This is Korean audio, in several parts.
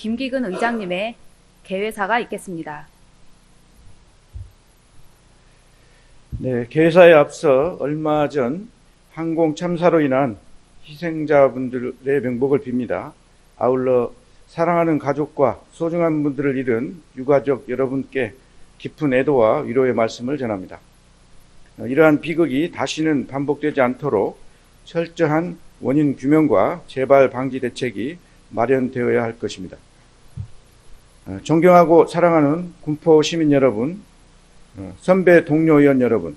김기근 의장님의 개회사가 있겠습니다. 네, 개회사에 앞서 얼마 전 항공 참사로 인한 희생자분들의 명복을 빕니다. 아울러 사랑하는 가족과 소중한 분들을 잃은 유가족 여러분께 깊은 애도와 위로의 말씀을 전합니다. 이러한 비극이 다시는 반복되지 않도록 철저한 원인 규명과 재발 방지 대책이 마련되어야 할 것입니다. 존경하고 사랑하는 군포 시민 여러분, 선배 동료 의원 여러분,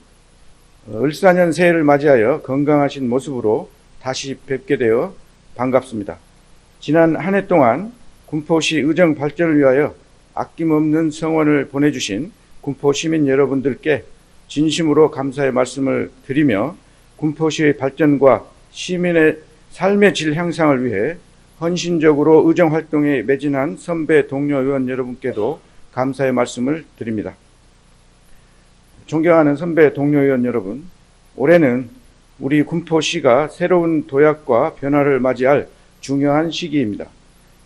을사년 새해를 맞이하여 건강하신 모습으로 다시 뵙게 되어 반갑습니다. 지난 한 해 동안 군포시 의정 발전을 위하여 아낌없는 성원을 보내주신 군포 시민 여러분들께 진심으로 감사의 말씀을 드리며 군포시의 발전과 시민의 삶의 질 향상을 위해 헌신적으로 의정 활동에 매진한 선배 동료 의원 여러분께도 감사의 말씀을 드립니다. 존경하는 선배 동료 의원 여러분, 올해는 우리 군포시가 새로운 도약과 변화를 맞이할 중요한 시기입니다.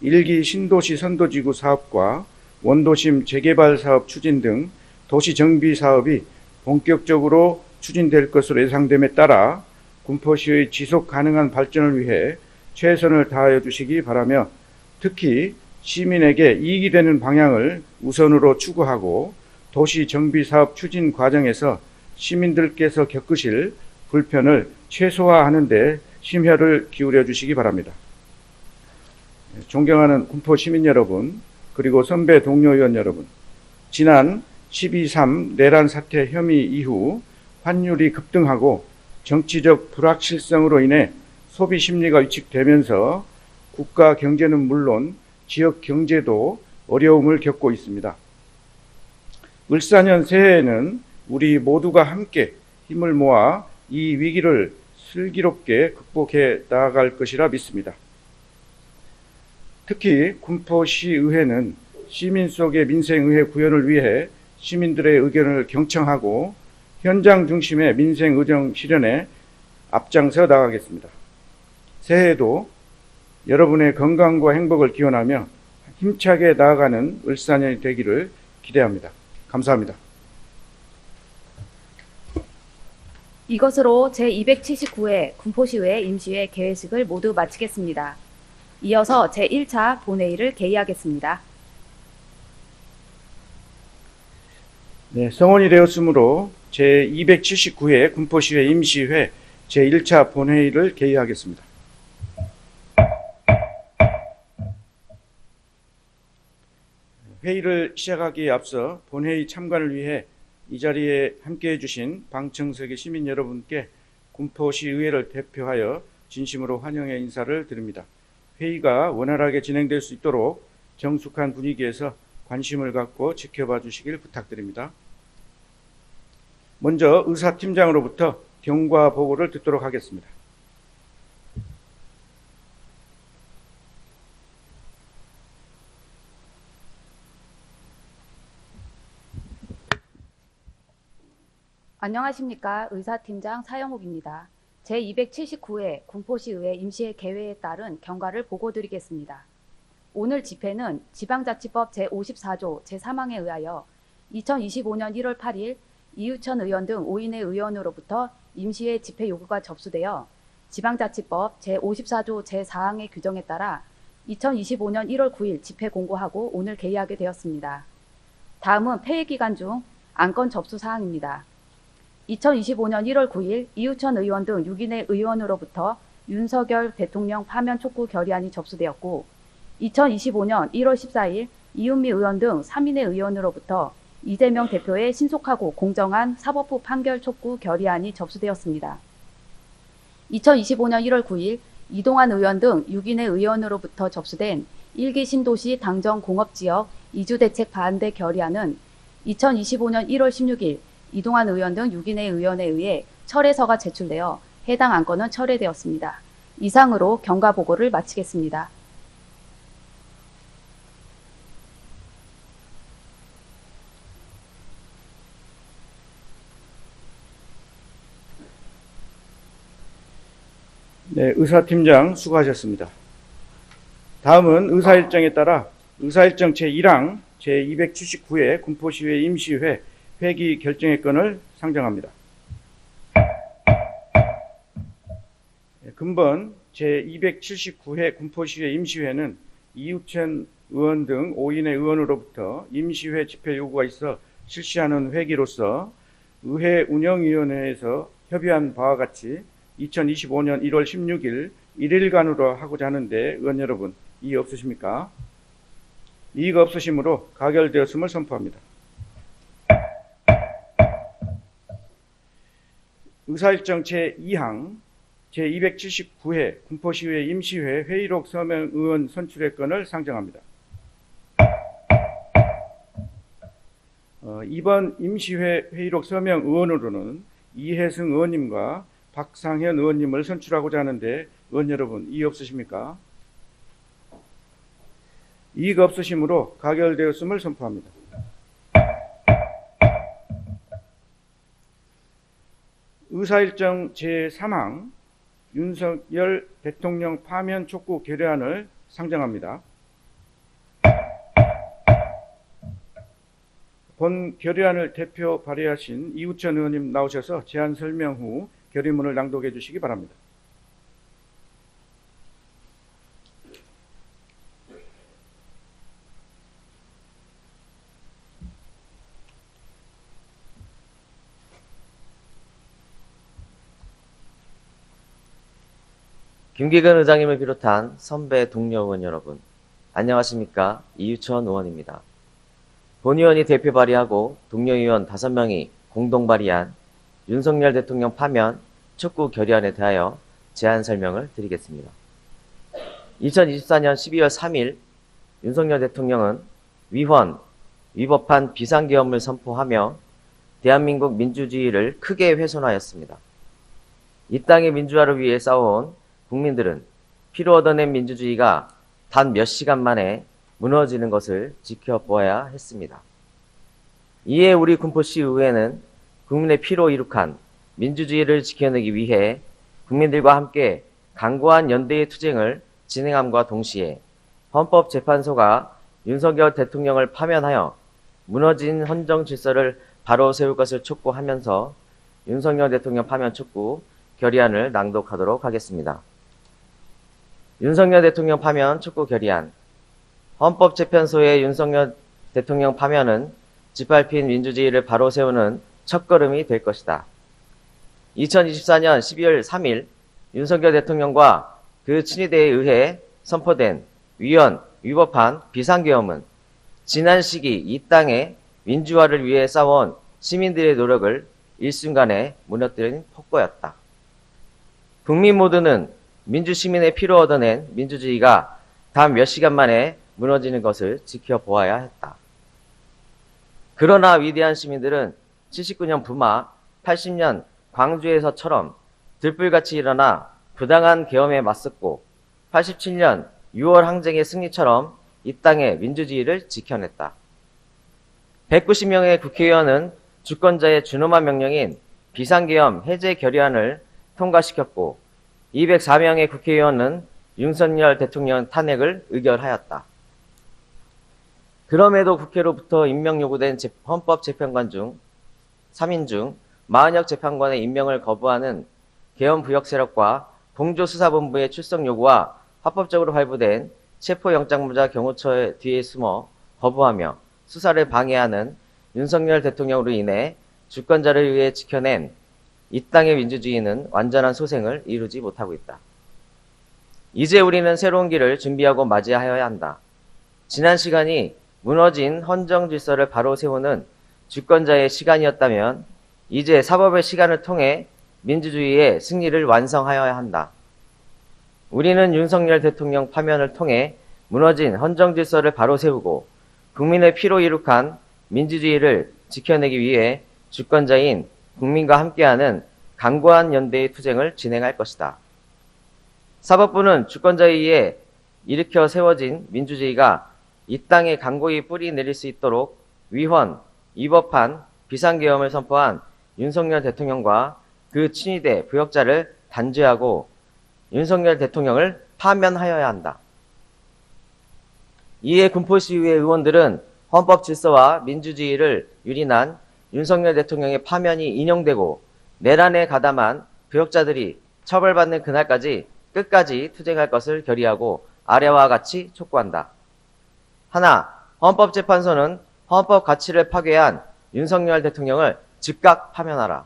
1기 신도시 선도지구 사업과 원도심 재개발 사업 추진 등 도시 정비 사업이 본격적으로 추진될 것으로 예상됨에 따라 군포시의 지속 가능한 발전을 위해 최선을 다하여 주시기 바라며, 특히 시민에게 이익이 되는 방향을 우선으로 추구하고 도시 정비 사업 추진 과정에서 시민들께서 겪으실 불편을 최소화하는 데 심혈을 기울여 주시기 바랍니다. 존경하는 군포 시민 여러분, 그리고 선배 동료 의원 여러분, 지난 12.3 내란 사태 혐의 이후 환율이 급등하고 정치적 불확실성으로 인해 소비 심리가 위축되면서 국가 경제는 물론 지역 경제도 어려움을 겪고 있습니다. 을사년 새해에는 우리 모두가 함께 힘을 모아 이 위기를 슬기롭게 극복해 나아갈 것이라 믿습니다. 특히 군포시의회는 시민 속의 민생의회 구현을 위해 시민들의 의견을 경청하고 현장 중심의 민생의정 실현에 앞장서 나가겠습니다. 새해에도 여러분의 건강과 행복을 기원하며 힘차게 나아가는 을사년이 되기를 기대합니다. 감사합니다. 이것으로 제279회 군포시의회 임시회 개회식을 모두 마치겠습니다. 이어서 제1차 본회의를 개의하겠습니다. 네, 성원이 되었으므로 제279회 군포시의회 임시회 제1차 본회의를 개의하겠습니다. 회의를 시작하기에 앞서 본회의 참관을 위해 이 자리에 함께해 주신 방청석의 시민 여러분께 군포시의회를 대표하여 진심으로 환영의 인사를 드립니다. 회의가 원활하게 진행될 수 있도록 정숙한 분위기에서 관심을 갖고 지켜봐 주시길 부탁드립니다. 먼저 의사팀장으로부터 경과 보고를 듣도록 하겠습니다. 안녕하십니까. 의사팀장 사영옥입니다. 제279회 군포시의회 임시회 개회에 따른 경과를 보고드리겠습니다. 오늘 집회는 지방자치법 제54조 제3항에 의하여 2025년 1월 8일 이유천 의원 등 5인의 의원으로부터 임시회 집회 요구가 접수되어 지방자치법 제54조 제4항의 규정에 따라 2025년 1월 9일 집회 공고하고 오늘 개의하게 되었습니다. 다음은 폐회 기간 중 안건 접수 사항입니다. 2025년 1월 9일 이유천 의원 등 6인의 의원으로부터 윤석열 대통령 파면 촉구 결의안이 접수되었고, 2025년 1월 14일 이은미 의원 등 3인의 의원으로부터 이재명 대표의 신속하고 공정한 사법부 판결 촉구 결의안이 접수되었습니다. 2025년 1월 9일 이동환 의원 등 6인의 의원으로부터 접수된 1기 신도시 당정 공업지역 이주대책 반대 결의안은 2025년 1월 16일 이동환 의원 등 6인의 의원에 의해 철회서가 제출되어 해당 안건은 철회되었습니다. 이상으로 경과 보고를 마치겠습니다. 네, 의사팀장 수고하셨습니다. 다음은 의사 일정에 따라 의사일정 제1항 제279회 군포시의회 임시회 회기 결정의 건을 상정합니다. 근본 제279회 군포시의회 임시회는 이우천 의원 등 5인의 의원으로부터 임시회 집회 요구가 있어 실시하는 회기로서 의회 운영위원회에서 협의한 바와 같이 2025년 1월 16일 1일간으로 하고자 하는데 의원 여러분, 이의 없으십니까? 이의가 없으시므로 가결되었음을 선포합니다. 의사일정 제2항 제279회 군포시의회 임시회 회의록 서명 의원 선출의 건을 상정합니다. 이번 임시회 회의록 서명 의원으로는 이혜승 의원님과 박상현 의원님을 선출하고자 하는데 의원 여러분, 이의 없으십니까? 이의가 없으시므로 가결되었음을 선포합니다. 의사일정 제3항 윤석열 대통령 파면 촉구 결의안을 상정합니다. 본 결의안을 대표 발의하신 이우천 의원님 나오셔서 제안 설명 후 결의문을 낭독해 주시기 바랍니다. 김기근 의장님을 비롯한 선배 동료 의원 여러분, 안녕하십니까? 이유천 의원입니다. 본 의원이 대표 발의하고 동료 의원 5명이 공동 발의한 윤석열 대통령 파면 촉구 결의안에 대하여 제안 설명을 드리겠습니다. 2024년 12월 3일 윤석열 대통령은 위법한 비상계엄을 선포하며 대한민국 민주주의를 크게 훼손하였습니다. 이 땅의 민주화를 위해 싸워온 국민들은 피로 얻어낸 민주주의가 단 몇 시간 만에 무너지는 것을 지켜보아야 했습니다. 이에 우리 군포시 의회는 국민의 피로 이룩한 민주주의를 지켜내기 위해 국민들과 함께 강고한 연대의 투쟁을 진행함과 동시에 헌법재판소가 윤석열 대통령을 파면하여 무너진 헌정 질서를 바로 세울 것을 촉구하면서 윤석열 대통령 파면 촉구 결의안을 낭독하도록 하겠습니다. 윤석열 대통령 파면 촉구 결의안. 헌법재판소의 윤석열 대통령 파면은 짓밟힌 민주주의를 바로 세우는 첫걸음이 될 것이다. 2024년 12월 3일 윤석열 대통령과 그 친위대에 의해 선포된 위법한 비상계엄은 지난 시기 이 땅의 민주화를 위해 싸워온 시민들의 노력을 일순간에 무너뜨린 폭거였다. 국민 모두는 민주시민의 피로 얻어낸 민주주의가 단 몇 시간 만에 무너지는 것을 지켜보아야 했다. 그러나 위대한 시민들은 79년 부마, 80년 광주에서처럼 들불같이 일어나 부당한 계엄에 맞섰고 87년 6월 항쟁의 승리처럼 이 땅의 민주주의를 지켜냈다. 190명의 국회의원은 주권자의 준엄한 명령인 비상계엄 해제 결의안을 통과시켰고 204명의 국회의원은 윤석열 대통령 탄핵을 의결하였다. 그럼에도 국회로부터 임명 요구된 헌법재판관 중 3인 중 40여 재판관의 임명을 거부하는 계엄 부역 세력과 공조수사본부의 출석 요구와 합법적으로 발부된 체포영장무자 경호처 뒤에 숨어 거부하며 수사를 방해하는 윤석열 대통령으로 인해 주권자를 위해 지켜낸 이 땅의 민주주의는 완전한 소생을 이루지 못하고 있다. 이제 우리는 새로운 길을 준비하고 맞이하여야 한다. 지난 시간이 무너진 헌정 질서를 바로 세우는 주권자의 시간이었다면 이제 사법의 시간을 통해 민주주의의 승리를 완성하여야 한다. 우리는 윤석열 대통령 파면을 통해 무너진 헌정 질서를 바로 세우고 국민의 피로 이룩한 민주주의를 지켜내기 위해 주권자인 국민과 함께하는 강고한 연대의 투쟁을 진행할 것이다. 사법부는 주권자에 의해 일으켜 세워진 민주주의가 이 땅에 강고히 뿌리 내릴 수 있도록 위법한 비상계엄을 선포한 윤석열 대통령과 그 친위대 부역자를 단죄하고 윤석열 대통령을 파면하여야 한다. 이에 군포시의회 의원들은 헌법 질서와 민주주의를 유린한 윤석열 대통령의 파면이 인용되고 내란에 가담한 부역자들이 처벌받는 그날까지 끝까지 투쟁할 것을 결의하고 아래와 같이 촉구한다. 하나, 헌법재판소는 헌법 가치를 파괴한 윤석열 대통령을 즉각 파면하라.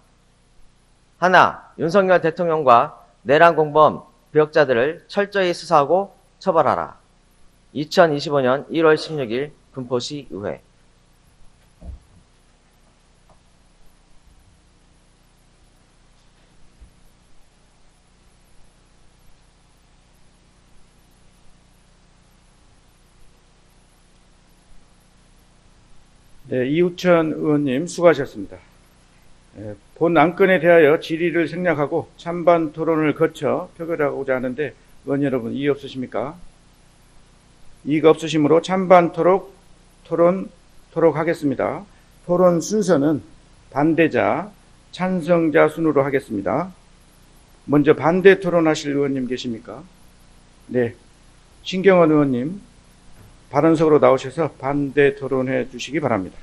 하나, 윤석열 대통령과 내란 공범 부역자들을 철저히 수사하고 처벌하라. 2025년 1월 16일 군포시 의회. 네, 이우천 의원님 수고하셨습니다. 본 안건에 대하여 질의를 생략하고 찬반 토론을 거쳐 표결하고자 하는데 의원 여러분 이의 없으십니까? 이의가 없으시므로 찬반 토론토록 하겠습니다. 토론 순서는 반대자, 찬성자 순으로 하겠습니다. 먼저 반대 토론하실 의원님 계십니까? 네, 신경원 의원님 발언석으로 나오셔서 반대 토론해 주시기 바랍니다.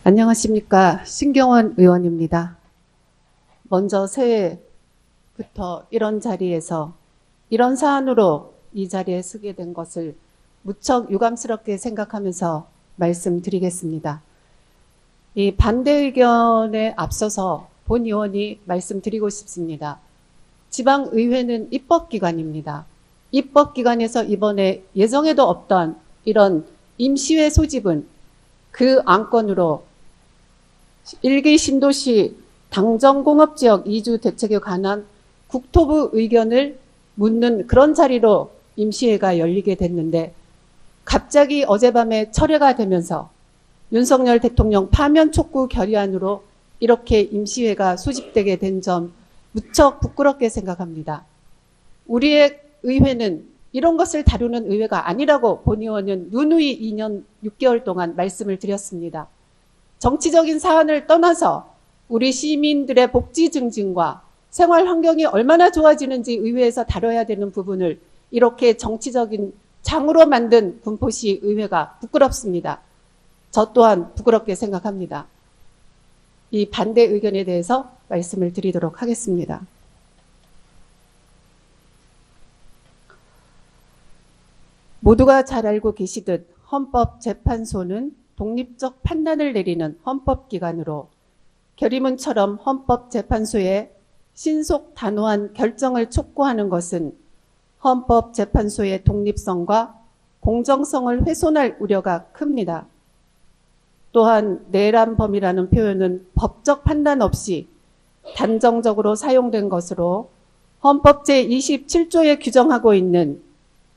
안녕하십니까. 신경원 의원입니다. 먼저 새해부터 이런 자리에서 이런 사안으로 이 자리에 서게 된 것을 무척 유감스럽게 생각하면서 말씀드리겠습니다. 이 반대 의견에 앞서서 본 의원이 말씀드리고 싶습니다. 지방의회는 입법기관입니다. 입법기관에서 이번에 예정에도 없던 이런 임시회 소집은 그 안건으로 1기 신도시 당정공업지역 이주 대책에 관한 국토부 의견을 묻는 그런 자리로 임시회가 열리게 됐는데 갑자기 어젯밤에 철회가 되면서 윤석열 대통령 파면 촉구 결의안으로 이렇게 임시회가 소집되게 된 점 무척 부끄럽게 생각합니다. 우리의 의회는 이런 것을 다루는 의회가 아니라고 본 의원은 누누이 2년 6개월 동안 말씀을 드렸습니다. 정치적인 사안을 떠나서 우리 시민들의 복지 증진과 생활 환경이 얼마나 좋아지는지 의회에서 다뤄야 되는 부분을 이렇게 정치적인 장으로 만든 군포시 의회가 부끄럽습니다. 저 또한 부끄럽게 생각합니다. 이 반대 의견에 대해서 말씀을 드리도록 하겠습니다. 모두가 잘 알고 계시듯 헌법재판소는 독립적 판단을 내리는 헌법기관으로 결의문처럼 헌법재판소의 신속 단호한 결정을 촉구하는 것은 헌법재판소의 독립성과 공정성을 훼손할 우려가 큽니다. 또한 내란범이라는 표현은 법적 판단 없이 단정적으로 사용된 것으로 헌법 제27조에 규정하고 있는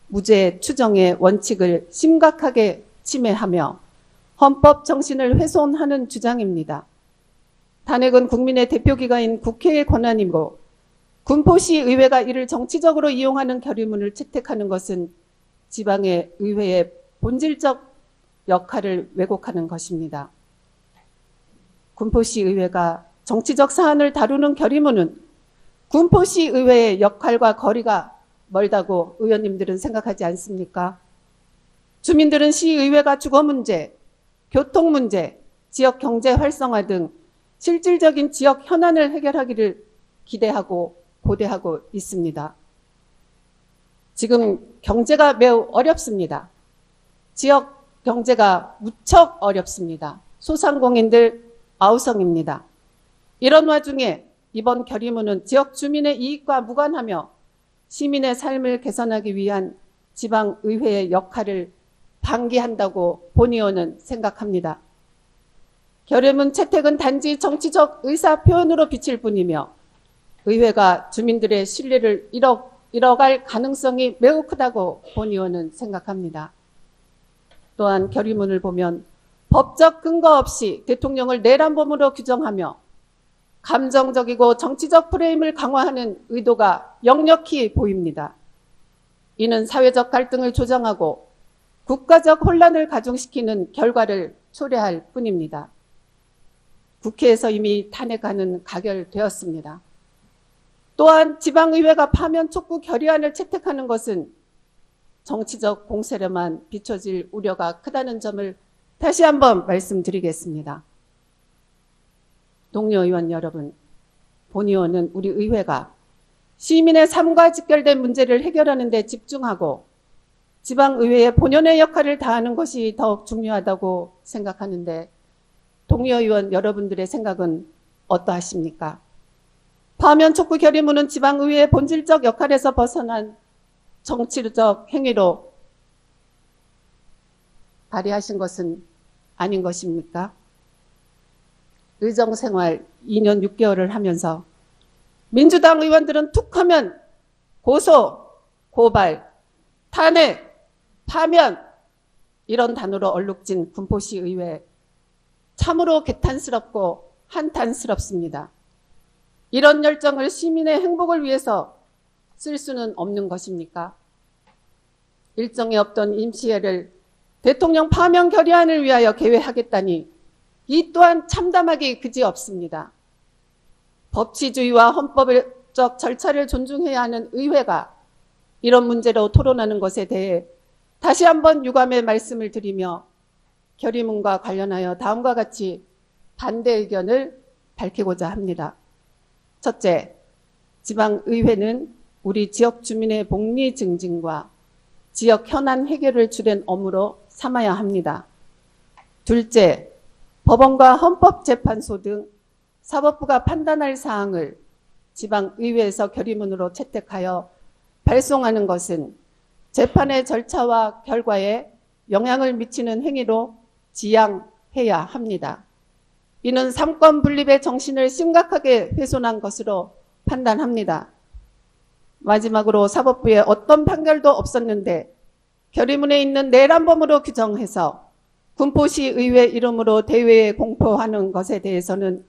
무죄 추정의 원칙을 심각하게 침해하며 헌법 정신을 훼손하는 주장입니다. 탄핵은 국민의 대표기관인 국회의 권한이고 군포시 의회가 이를 정치적으로 이용하는 결의문을 채택하는 것은 지방의 의회의 본질적 역할을 왜곡하는 것입니다. 군포시 의회가 정치적 사안을 다루는 결의문은 군포시 의회의 역할과 거리가 멀다고 의원님들은 생각하지 않습니까? 주민들은 시의회가 주거 문제, 교통 문제, 지역 경제 활성화 등 실질적인 지역 현안을 해결하기를 기대하고 고대하고 있습니다. 지금 경제가 매우 어렵습니다. 지역 경제가 무척 어렵습니다. 소상공인들 아우성입니다. 이런 와중에 이번 결의문은 지역 주민의 이익과 무관하며 시민의 삶을 개선하기 위한 지방의회의 역할을 방기한다고 본 의원은 생각합니다. 결의문 채택은 단지 정치적 의사표현으로 비칠 뿐이며 의회가 주민들의 신뢰를 잃어갈 가능성이 매우 크다고 본 의원은 생각합니다. 또한 결의문을 보면 법적 근거 없이 대통령을 내란범으로 규정하며 감정적이고 정치적 프레임을 강화하는 의도가 역력히 보입니다. 이는 사회적 갈등을 조장하고 국가적 혼란을 가중시키는 결과를 초래할 뿐입니다. 국회에서 이미 탄핵안은 가결되었습니다. 또한 지방의회가 파면 촉구 결의안을 채택하는 것은 정치적 공세로만 비춰질 우려가 크다는 점을 다시 한번 말씀드리겠습니다. 동료 의원 여러분, 본의원은 우리 의회가 시민의 삶과 직결된 문제를 해결하는 데 집중하고 지방의회의 본연의 역할을 다하는 것이 더욱 중요하다고 생각하는데 동료 의원 여러분들의 생각은 어떠하십니까? 파면 촉구 결의문은 지방의회의 본질적 역할에서 벗어난 정치적 행위로 발의하신 것은 아닌 것입니까? 의정생활 2년 6개월을 하면서 민주당 의원들은 툭하면 고소, 고발, 탄핵, 파면 이런 단어로 얼룩진 군포시 의회 참으로 개탄스럽고 한탄스럽습니다. 이런 열정을 시민의 행복을 위해서 쓸 수는 없는 것입니까? 일정이 없던 임시회를 대통령 파면 결의안을 위하여 개회하겠다니 이 또한 참담하기 그지없습니다. 법치주의와 헌법적 절차를 존중해야 하는 의회가 이런 문제로 토론하는 것에 대해 다시 한번 유감의 말씀을 드리며 결의문과 관련하여 다음과 같이 반대 의견을 밝히고자 합니다. 첫째, 지방의회는 우리 지역 주민의 복리 증진과 지역 현안 해결을 주된 업무로 삼아야 합니다. 둘째, 법원과 헌법재판소 등 사법부가 판단할 사항을 지방의회에서 결의문으로 채택하여 발송하는 것은 재판의 절차와 결과에 영향을 미치는 행위로 지양해야 합니다. 이는 삼권 분립의 정신을 심각하게 훼손한 것으로 판단합니다. 마지막으로 사법부에 어떤 판결도 없었는데 결의문에 있는 내란범으로 규정해서 군포시 의회 이름으로 대회에 공포하는 것에 대해서는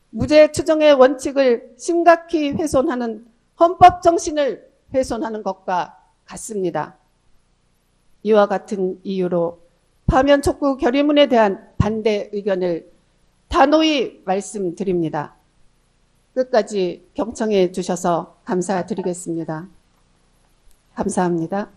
무죄 추정의 원칙을 심각히 훼손하는 헌법 정신을 훼손하는 것과 같습니다. 이와 같은 이유로 파면 촉구 결의문에 대한 반대 의견을 단호히 말씀드립니다. 끝까지 경청해 주셔서 감사드리겠습니다. 감사합니다.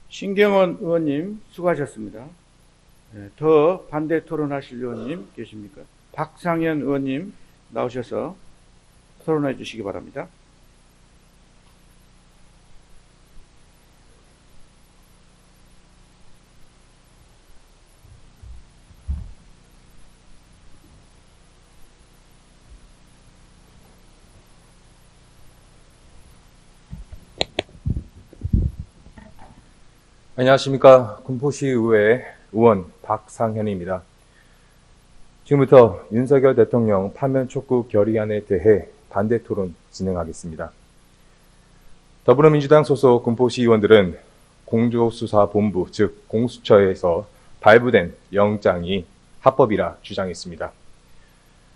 신경원 의원님 수고하셨습니다. 더 반대 토론하실 의원님 계십니까? 박상현 의원님 나오셔서 토론해 주시기 바랍니다. 안녕하십니까. 군포시의회 의원 박상현입니다. 지금부터 윤석열 대통령 파면 촉구 결의안에 대해 반대 토론 진행하겠습니다. 더불어민주당 소속 군포시 의원들은 공조수사본부, 즉 공수처에서 발부된 영장이 합법이라 주장했습니다.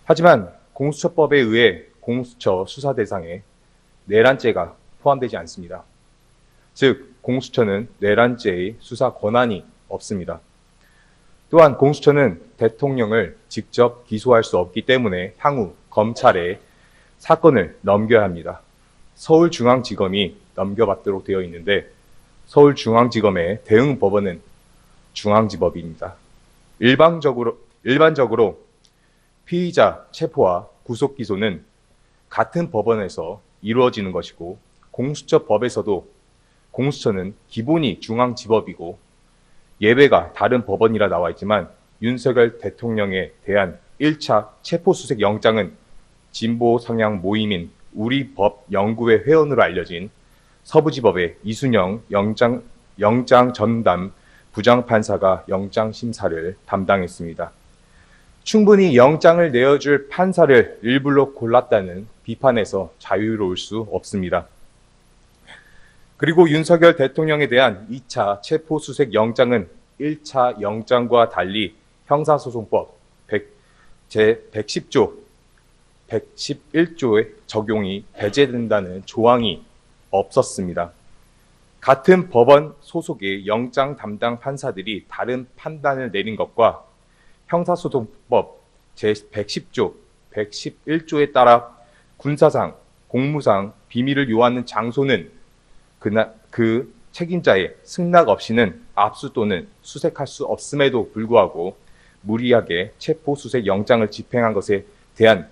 하지만 공수처법에 의해 공수처 수사 대상에 내란죄가 포함되지 않습니다. 즉 공수처는 내란죄의 수사 권한이 없습니다. 또한 공수처는 대통령을 직접 기소할 수 없기 때문에 향후 검찰에 사건을 넘겨야 합니다. 서울중앙지검이 넘겨받도록 되어 있는데 서울중앙지검의 대응 법원은 중앙지법입니다. 일반적으로 피의자 체포와 구속 기소는 같은 법원에서 이루어지는 것이고 공수처법에서도 공수처는 기본이 중앙지법이고 예외가 다른 법원이라 나와 있지만 윤석열 대통령에 대한 1차 체포수색 영장은 진보 성향 모임인 우리법연구회 회원으로 알려진 서부지법의 이순영 영장 전담 부장판사가 영장 심사를 담당했습니다. 충분히 영장을 내어줄 판사를 일부러 골랐다는 비판에서 자유로울 수 없습니다. 그리고 윤석열 대통령에 대한 2차 체포수색 영장은 1차 영장과 달리 형사소송법 제110조, 111조의 적용이 배제된다는 조항이 없었습니다. 같은 법원 소속의 영장 담당 판사들이 다른 판단을 내린 것과 형사소송법 제110조, 111조에 따라 군사상, 공무상 비밀을 요하는 장소는 그 책임자의 승낙 없이는 압수 또는 수색할 수 없음에도 불구하고 무리하게 체포수색 영장을 집행한 것에 대한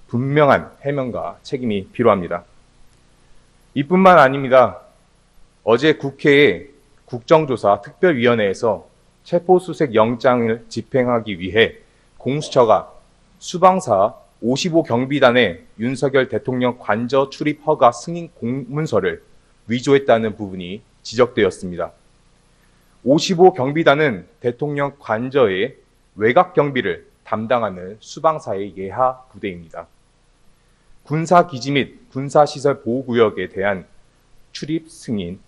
분명한 해명과 책임이 필요합니다. 이뿐만 아닙니다. 어제 국회의 국정조사 특별위원회에서 체포수색 영장을 집행하기 위해 공수처가 수방사 55경비단의 윤석열 대통령 관저 출입 허가 승인 공문서를 위조했다는 부분이 지적되었습니다. 55경비단은 대통령 관저의 외곽 경비를 담당하는 수방사의 예하 부대입니다. 군사기지 및 군사시설 보호구역에 대한 출입 승인,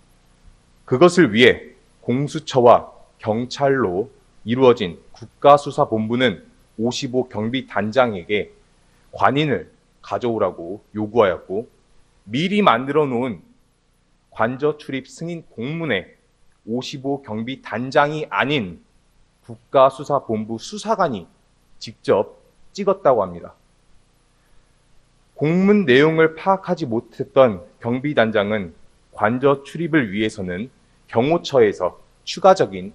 그것을 위해 공수처와 경찰로 이루어진 국가수사본부는 55경비단장에게 관인을 가져오라고 요구하였고, 미리 만들어 놓은 관저 출입 승인 공문에 55경비단장이 아닌 국가수사본부 수사관이 직접 찍었다고 합니다. 공문 내용을 파악하지 못했던 경비단장은 관저 출입을 위해서는 경호처에서 추가적인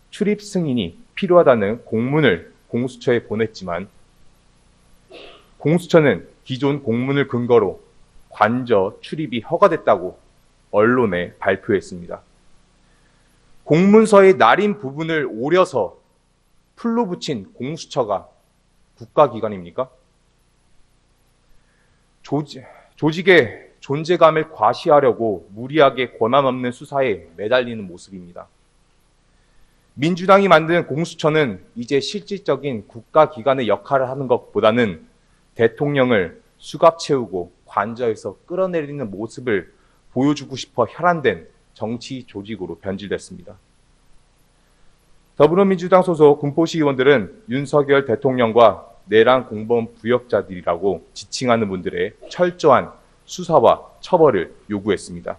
출입 승인이 필요하다는 공문을 공수처에 보냈지만 공수처는 기존 공문을 근거로 관저 출입이 허가됐다고 언론에 발표했습니다. 공문서의 날인 부분을 오려서 풀로 붙인 공수처가 국가기관입니까? 조직의 존재감을 과시하려고 무리하게 권한 없는 수사에 매달리는 모습입니다. 민주당이 만든 공수처는 이제 실질적인 국가기관의 역할을 하는 것보다는 대통령을 수갑 채우고 관저에서 끌어내리는 모습을 보여주고 싶어 혈안된 정치 조직으로 변질됐습니다. 더불어민주당 소속 군포시 의원들은 윤석열 대통령과 내란 공범 부역자들이라고 지칭하는 분들의 철저한 수사와 처벌을 요구했습니다.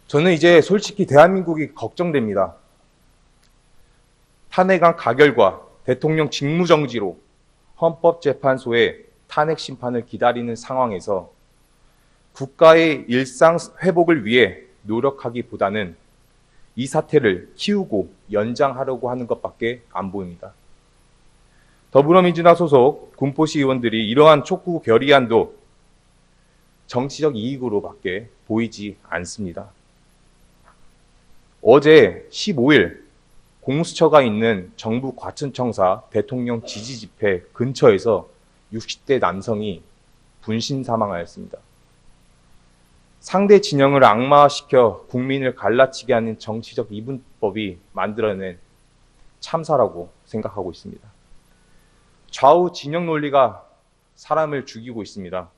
저는 이제 솔직히 대한민국이 걱정됩니다. 탄핵안 가결과 대통령 직무정지로 헌법재판소의 탄핵 심판을 기다리는 상황에서 국가의 일상 회복을 위해 노력하기보다는 이 사태를 키우고 연장하려고 하는 것밖에 안 보입니다. 더불어민주당 소속 군포시 의원들이 이러한 촉구 결의안도 정치적 이익으로밖에 보이지 않습니다. 어제 15일 공수처가 있는 정부 과천청사 대통령 지지 집회 근처에서 60대 남성이 분신 사망하였습니다. 상대 진영을 악마화시켜 국민을 갈라치게 하는 정치적 이분법이 만들어낸 참사라고 생각하고 있습니다. 좌우 진영 논리가 사람을 죽이고 있습니다.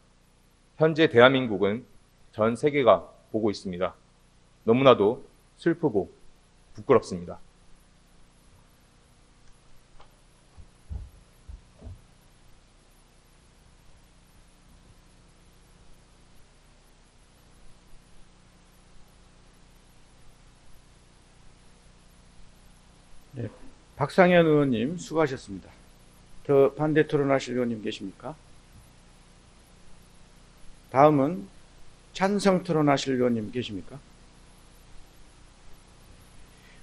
현재 대한민국은 전 세계가 보고 있습니다. 너무나도 슬프고 부끄럽습니다. 네, 박상현 의원님 수고하셨습니다. 더 반대 토론하실 의원님 계십니까? 다음은 찬성 토론하실 의원님 계십니까?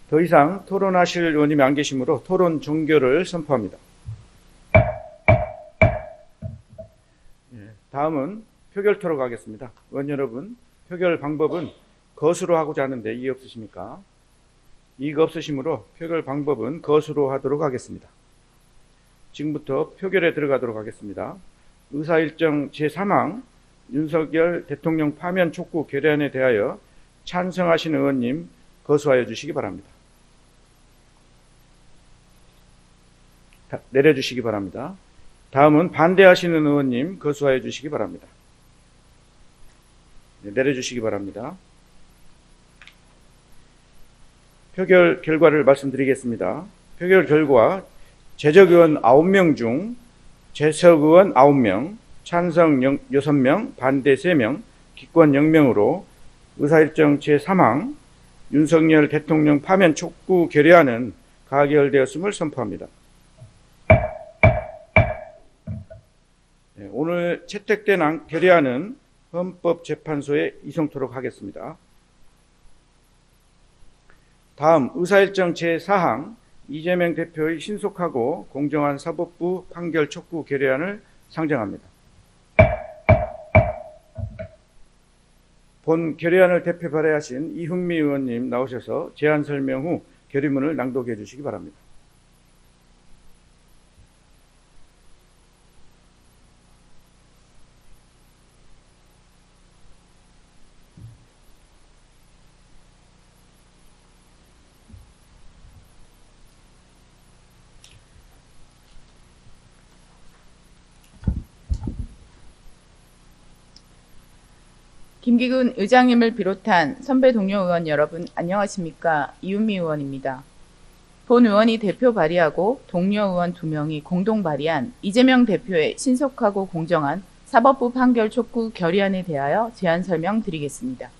더 이상 토론하실 의원님이 안 계시므로 토론 종결을 선포합니다. 다음은 표결 토론 가겠습니다. 의원 여러분, 표결 방법은 거수로 하고자 하는데 이의 없으십니까? 이의가 없으시므로 표결 방법은 거수로 하도록 하겠습니다. 지금부터 표결에 들어가도록 하겠습니다. 의사일정 제3항 윤석열 대통령 파면 촉구 결의안에 대하여 찬성하시는 의원님 거수하여 주시기 바랍니다. 내려주시기 바랍니다. 다음은 반대하시는 의원님 거수하여 주시기 바랍니다. 내려주시기 바랍니다. 표결 결과를 말씀드리겠습니다. 표결 결과 제적 의원 9명 중 재석 의원 9명, 찬성 6명, 반대 3명, 기권 0명으로 의사일정 제3항 윤석열 대통령 파면 촉구 결의안은 가결되었음을 선포합니다. 오늘 채택된 결의안은 헌법재판소에 이송토록 하겠습니다. 다음 의사일정 제4항 이재명 대표의 신속하고 공정한 사법부 판결 촉구 결의안을 상정합니다. 본 결의안을 대표 발의하신 이흥미 의원님 나오셔서 제안 설명 후 결의문을 낭독해 주시기 바랍니다. 김기근 의장님을 비롯한 선배 동료 의원 여러분 안녕하십니까? 이은미 의원입니다. 본 의원이 대표 발의하고 동료 의원 2명이 공동 발의한 이재명 대표의 신속하고 공정한 사법부 판결 촉구 결의안에 대하여 제안 설명드리겠습니다.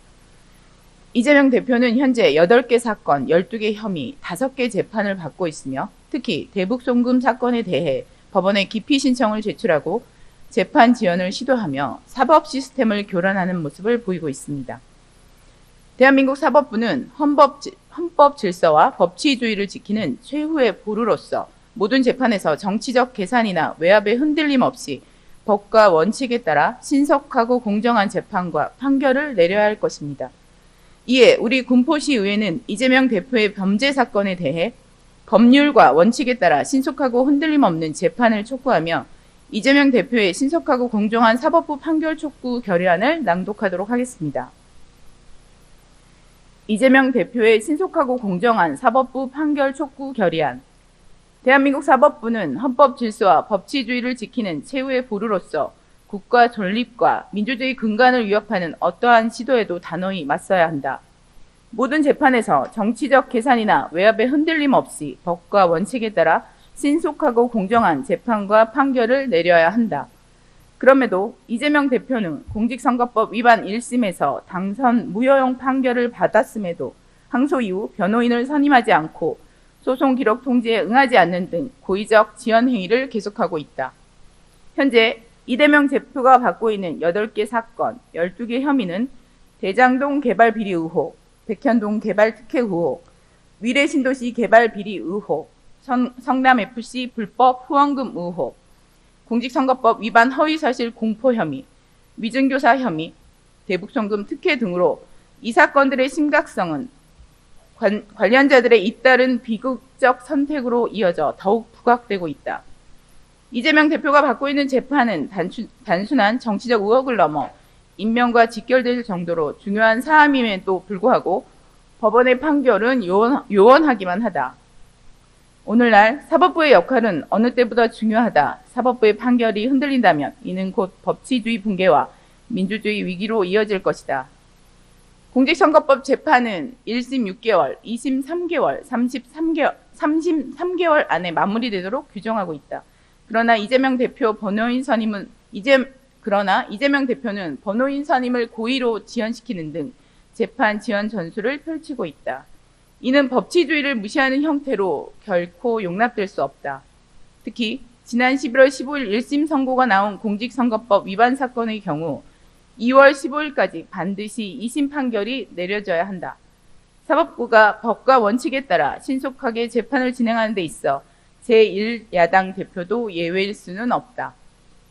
이재명 대표는 현재 8개 사건, 12개 혐의, 5개 재판을 받고 있으며 특히 대북 송금 사건에 대해 법원에 기피 신청을 제출하고 재판 지연을 시도하며 사법 시스템을 교란하는 모습을 보이고 있습니다. 대한민국 사법부는 헌법 질서와 법치주의를 지키는 최후의 보루로서 모든 재판에서 정치적 계산이나 외압의 흔들림 없이 법과 원칙에 따라 신속하고 공정한 재판과 판결을 내려야 할 것입니다. 이에 우리 군포시 의회는 이재명 대표의 범죄 사건에 대해 법률과 원칙에 따라 신속하고 흔들림 없는 재판을 촉구하며 이재명 대표의 신속하고 공정한 사법부 판결 촉구 결의안을 낭독하도록 하겠습니다. 이재명 대표의 신속하고 공정한 사법부 판결 촉구 결의안. 대한민국 사법부는 헌법 질서와 법치주의를 지키는 최후의 보루로서 국가 존립과 민주주의 근간을 위협하는 어떠한 시도에도 단호히 맞서야 한다. 모든 재판에서 정치적 계산이나 외압의 흔들림 없이 법과 원칙에 따라 신속하고 공정한 재판과 판결을 내려야 한다. 그럼에도 이재명 대표는 공직선거법 위반 1심에서 당선 무효용 판결을 받았음에도 항소 이후 변호인을 선임하지 않고 소송 기록 통지에 응하지 않는 등 고의적 지연 행위를 계속하고 있다. 현재 이재명 대표가 받고 있는 8개 사건, 12개 혐의는 대장동 개발 비리 의혹, 백현동 개발 특혜 의혹, 위례신도시 개발 비리 의혹, 성남FC 불법 후원금 의혹, 공직선거법 위반 허위사실 공포 혐의, 위증교사 혐의, 대북송금 특혜 등으로 이 사건들의 심각성은 관련자들의 잇따른 비극적 선택으로 이어져 더욱 부각되고 있다. 이재명 대표가 받고 있는 재판은 단순한 정치적 의혹을 넘어 인명과 직결될 정도로 중요한 사안임에도 불구하고 법원의 판결은 요원하기만 하다. 오늘날 사법부의 역할은 어느 때보다 중요하다. 사법부의 판결이 흔들린다면 이는 곧 법치주의 붕괴와 민주주의 위기로 이어질 것이다. 공직선거법 재판은 1심 6개월, 2심 3개월, 3심 3개월 안에 마무리되도록 규정하고 있다. 그러나 이재명 대표는 변호인 선임을 고의로 지연시키는 등 재판 지연 전술을 펼치고 있다. 이는 법치주의를 무시하는 형태로 결코 용납될 수 없다. 특히 지난 11월 15일 1심 선고가 나온 공직선거법 위반 사건의 경우 2월 15일까지 반드시 2심 판결이 내려져야 한다. 사법부가 법과 원칙에 따라 신속하게 재판을 진행하는 데 있어 제1야당 대표도 예외일 수는 없다.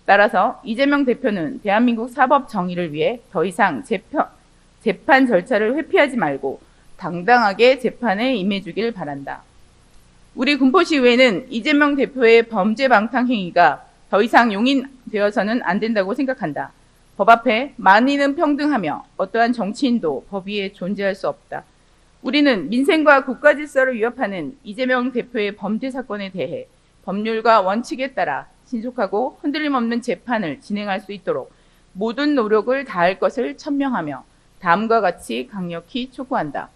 따라서 이재명 대표는 대한민국 사법 정의를 위해 더 이상 재판 절차를 회피하지 말고 당당하게 재판에 임해주길 바란다. 우리 군포시의회는 이재명 대표의 범죄 방탕 행위가 더 이상 용인되어서는 안 된다고 생각한다. 법 앞에 만인은 평등하며 어떠한 정치인도 법 위에 존재할 수 없다. 우리는 민생과 국가 질서를 위협하는 이재명 대표의 범죄 사건에 대해 법률과 원칙에 따라 신속하고 흔들림 없는 재판을 진행할 수 있도록 모든 노력을 다할 것을 천명하며 다음과 같이 강력히 촉구한다.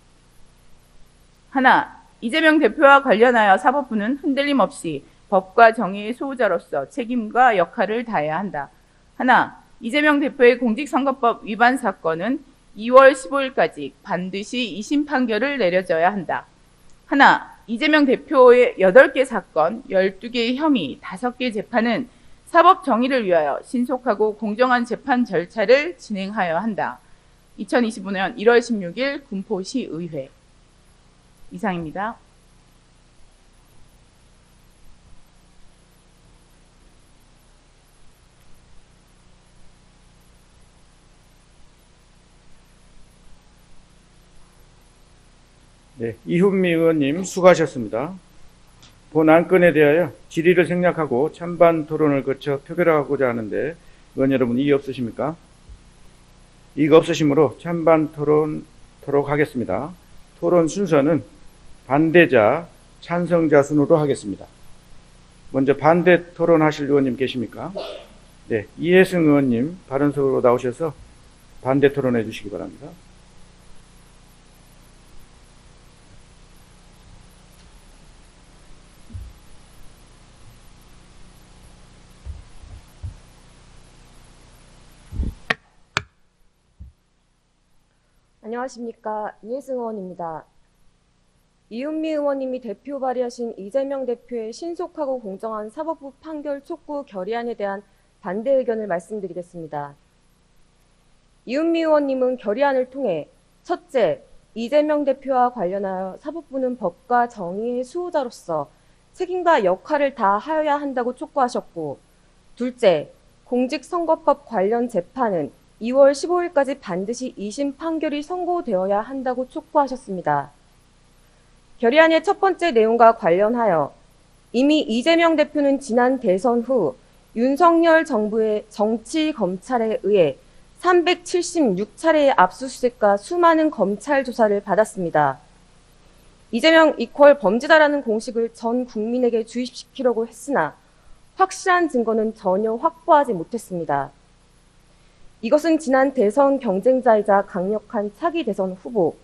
하나, 이재명 대표와 관련하여 사법부는 흔들림 없이 법과 정의의 수호자로서 책임과 역할을 다해야 한다. 하나, 이재명 대표의 공직선거법 위반 사건은 2월 15일까지 반드시 2심 판결을 내려져야 한다. 하나, 이재명 대표의 8개 사건, 12개의 혐의, 5개 재판은 사법 정의를 위하여 신속하고 공정한 재판 절차를 진행하여야 한다. 2025년 1월 16일 군포시의회. 이상입니다. 네, 이훈미 의원님 수고하셨습니다. 본 안건에 대하여 질의를 생략하고 찬반 토론을 거쳐 표결하고자 하는데 의원 여러분 이의 없으십니까? 이의가 없으시므로 찬반 토론토록 하겠습니다. 토론 순서는 반대자, 찬성자 순으로 하겠습니다. 먼저 반대 토론하실 의원님 계십니까? 네, 이혜승 의원님 발언석으로 나오셔서 반대 토론해 주시기 바랍니다. 안녕하십니까. 이혜승 의원입니다. 이은미 의원님이 대표 발의하신 이재명 대표의 신속하고 공정한 사법부 판결 촉구 결의안에 대한 반대 의견을 말씀드리겠습니다. 이은미 의원님은 결의안을 통해 첫째, 이재명 대표와 관련하여 사법부는 법과 정의의 수호자로서 책임과 역할을 다하여야 한다고 촉구하셨고, 둘째, 공직선거법 관련 재판은 2월 15일까지 반드시 2심 판결이 선고되어야 한다고 촉구하셨습니다. 결의안의 첫 번째 내용과 관련하여 이미 이재명 대표는 지난 대선 후 윤석열 정부의 정치검찰에 의해 376차례의 압수수색과 수많은 검찰 조사를 받았습니다. 이재명 이퀄 범죄자라는 공식을 전 국민에게 주입시키려고 했으나 확실한 증거는 전혀 확보하지 못했습니다. 이것은 지난 대선 경쟁자이자 강력한 차기 대선 후보,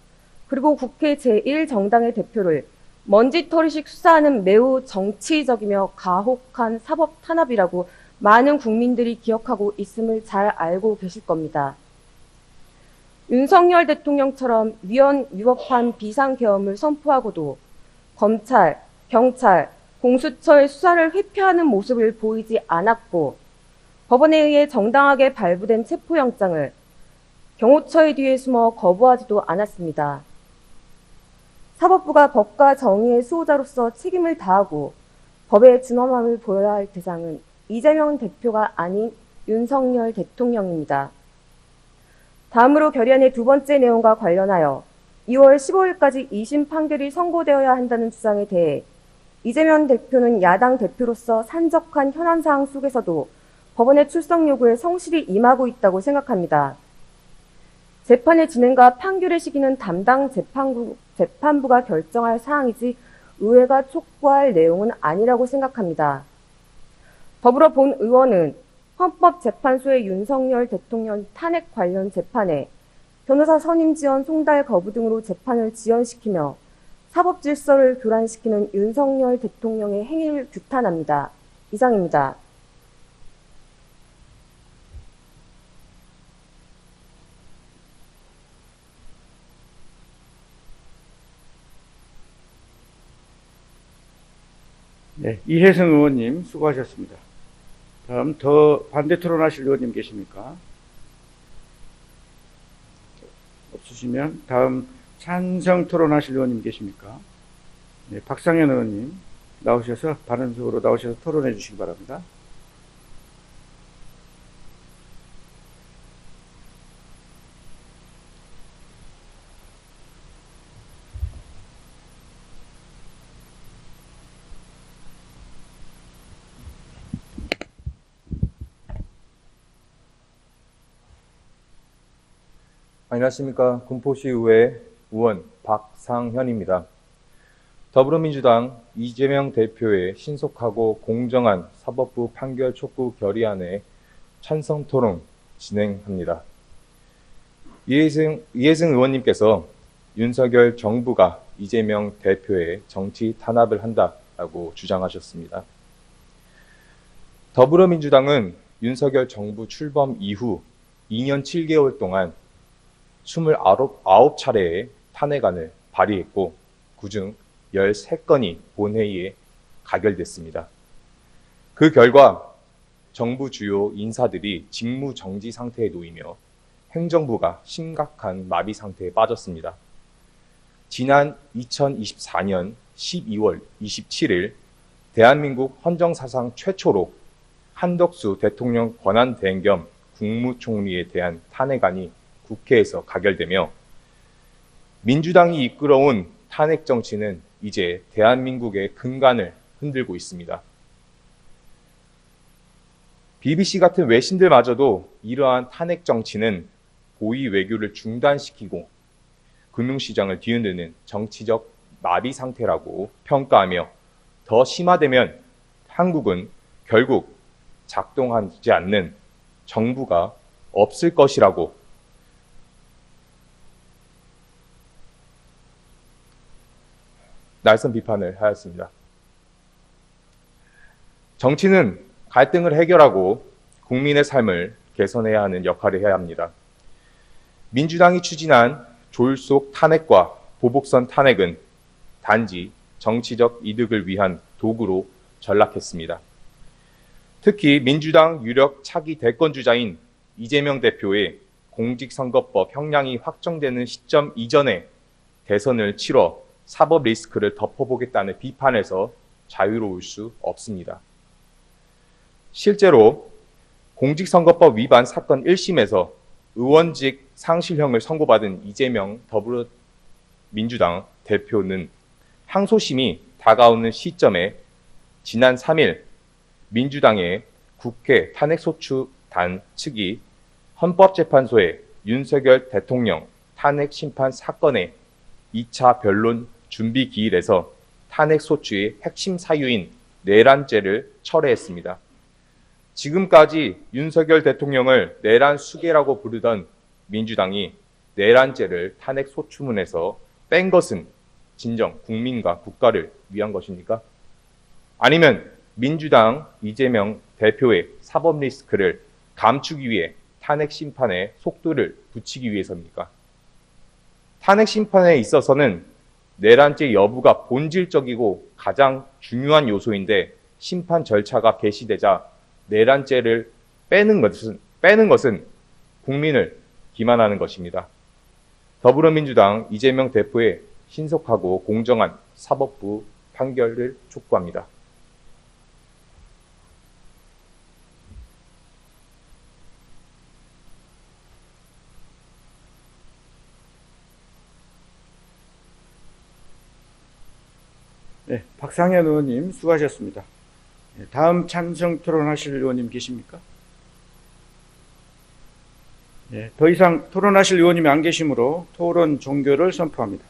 그리고 국회 제1정당의 대표를 먼지털이식 수사하는 매우 정치적이며 가혹한 사법 탄압이라고 많은 국민들이 기억하고 있음을 잘 알고 계실 겁니다. 윤석열 대통령처럼 위헌 위법한 비상계엄을 선포하고도 검찰, 경찰, 공수처의 수사를 회피하는 모습을 보이지 않았고, 법원에 의해 정당하게 발부된 체포영장을 경호처의 뒤에 숨어 거부하지도 않았습니다. 사법부가 법과 정의의 수호자로서 책임을 다하고 법의 준엄함을 보여야 할 대상은 이재명 대표가 아닌 윤석열 대통령입니다. 다음으로 결의안의 두 번째 내용과 관련하여 2월 15일까지 2심 판결이 선고되어야 한다는 주장에 대해 이재명 대표는 야당 대표로서 산적한 현안 사항 속에서도 법원의 출석 요구에 성실히 임하고 있다고 생각합니다. 재판의 진행과 판결의 시기는 담당 재판부가 결정할 사항이지 의회가 촉구할 내용은 아니라고 생각합니다. 더불어 본 의원은 헌법재판소의 윤석열 대통령 탄핵 관련 재판에 변호사 선임 지원 송달 거부 등으로 재판을 지연시키며 사법 질서를 교란시키는 윤석열 대통령의 행위를 규탄합니다. 이상입니다. 네, 이혜승 의원님 수고하셨습니다. 다음 더 반대 토론하실 의원님 계십니까? 없으시면 다음 찬성 토론하실 의원님 계십니까? 네, 박상현 의원님 나오셔서 발언석으로 나오셔서 토론해 주시기 바랍니다. 안녕하십니까. 군포시의회 의원 박상현입니다. 더불어민주당 이재명 대표의 신속하고 공정한 사법부 판결 촉구 결의안에 찬성 토론 진행합니다. 이해승 의원님께서 윤석열 정부가 이재명 대표의 정치 탄압을 한다라고 주장하셨습니다. 더불어민주당은 윤석열 정부 출범 이후 2년 7개월 동안 29차례의 탄핵안을 발의했고 그중 13건이 본회의에 가결됐습니다. 그 결과 정부 주요 인사들이 직무 정지 상태에 놓이며 행정부가 심각한 마비 상태에 빠졌습니다. 지난 2024년 12월 27일 대한민국 헌정사상 최초로 한덕수 대통령 권한대행 겸 국무총리에 대한 탄핵안이 국회에서 가결되며 민주당이 이끌어온 탄핵 정치는 이제 대한민국의 근간을 흔들고 있습니다. BBC 같은 외신들마저도 이러한 탄핵 정치는 고위 외교를 중단시키고 금융시장을 뒤흔드는 정치적 마비 상태라고 평가하며 더 심화되면 한국은 결국 작동하지 않는 정부가 없을 것이라고 날선 비판을 하였습니다. 정치는 갈등을 해결하고 국민의 삶을 개선해야 하는 역할을 해야 합니다. 민주당이 추진한 졸속 탄핵과 보복선 탄핵은 단지 정치적 이득을 위한 도구로 전락했습니다. 특히 민주당 유력 차기 대권주자인 이재명 대표의 공직선거법 형량이 확정되는 시점 이전에 대선을 치러 사법 리스크를 덮어보겠다는 비판에서 자유로울 수 없습니다. 실제로 공직선거법 위반 사건 1심에서 의원직 상실형을 선고받은 이재명 더불어민주당 대표는 항소심이 다가오는 시점에 지난 3일 민주당의 국회 탄핵소추단 측이 헌법재판소에 윤석열 대통령 탄핵 심판 사건의 2차 변론 준비 기일에서 탄핵소추의 핵심 사유인 내란죄를 철회했습니다. 지금까지 윤석열 대통령을 내란 수괴라고 부르던 민주당이 내란죄를 탄핵소추문에서 뺀 것은 진정 국민과 국가를 위한 것입니까? 아니면 민주당 이재명 대표의 사법 리스크를 감추기 위해 탄핵 심판에 속도를 붙이기 위해서입니까? 탄핵 심판에 있어서는 내란죄 여부가 본질적이고 가장 중요한 요소인데 심판 절차가 개시되자 내란죄를 빼는 것은 국민을 기만하는 것입니다. 더불어민주당 이재명 대표의 신속하고 공정한 사법부 판결을 촉구합니다. 네, 박상현 의원님 수고하셨습니다. 다음 찬성 토론하실 의원님 계십니까? 네, 더 이상 토론하실 의원님이 안 계시므로 토론 종결을 선포합니다.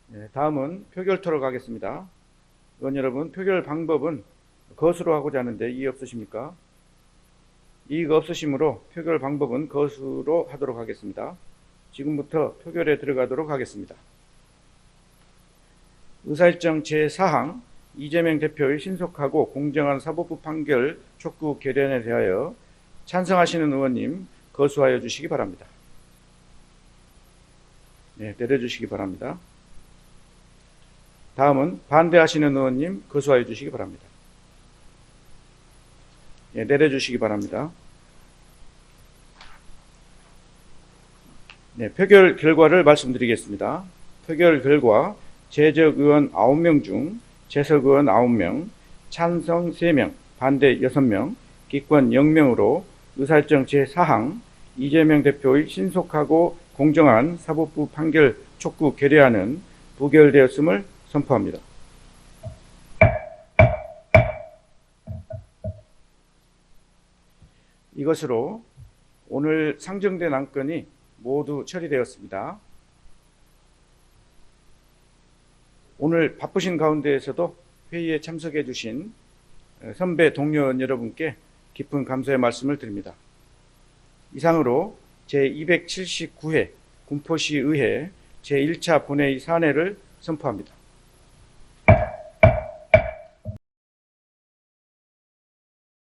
네, 다음은 표결 토론 가겠습니다. 의원 여러분, 표결 방법은 거수로 하고자 하는데 이의 없으십니까? 이의가 없으시므로 표결 방법은 거수로 하도록 하겠습니다. 지금부터 표결에 들어가도록 하겠습니다. 의사일정 제4항 이재명 대표의 신속하고 공정한 사법부 판결 촉구 결의안에 대하여 찬성하시는 의원님 거수하여 주시기 바랍니다. 네, 내려주시기 바랍니다. 다음은 반대하시는 의원님 거수하여 주시기 바랍니다. 네, 내려주시기 바랍니다. 네, 표결 결과를 말씀드리겠습니다. 표결 결과 제적 의원 9명 중 재석 의원 9명, 찬성 3명, 반대 6명, 기권 0명으로 의사일정 제4항 이재명 대표의 신속하고 공정한 사법부 판결 촉구 결의안은 부결되었음을 선포합니다. 이것으로 오늘 상정된 안건이 모두 처리되었습니다. 오늘 바쁘신 가운데에서도 회의에 참석해 주신 선배 동료 여러분께 깊은 감사의 말씀을 드립니다. 이상으로 제279회 군포시의회 제1차 본회의 산회를 선포합니다.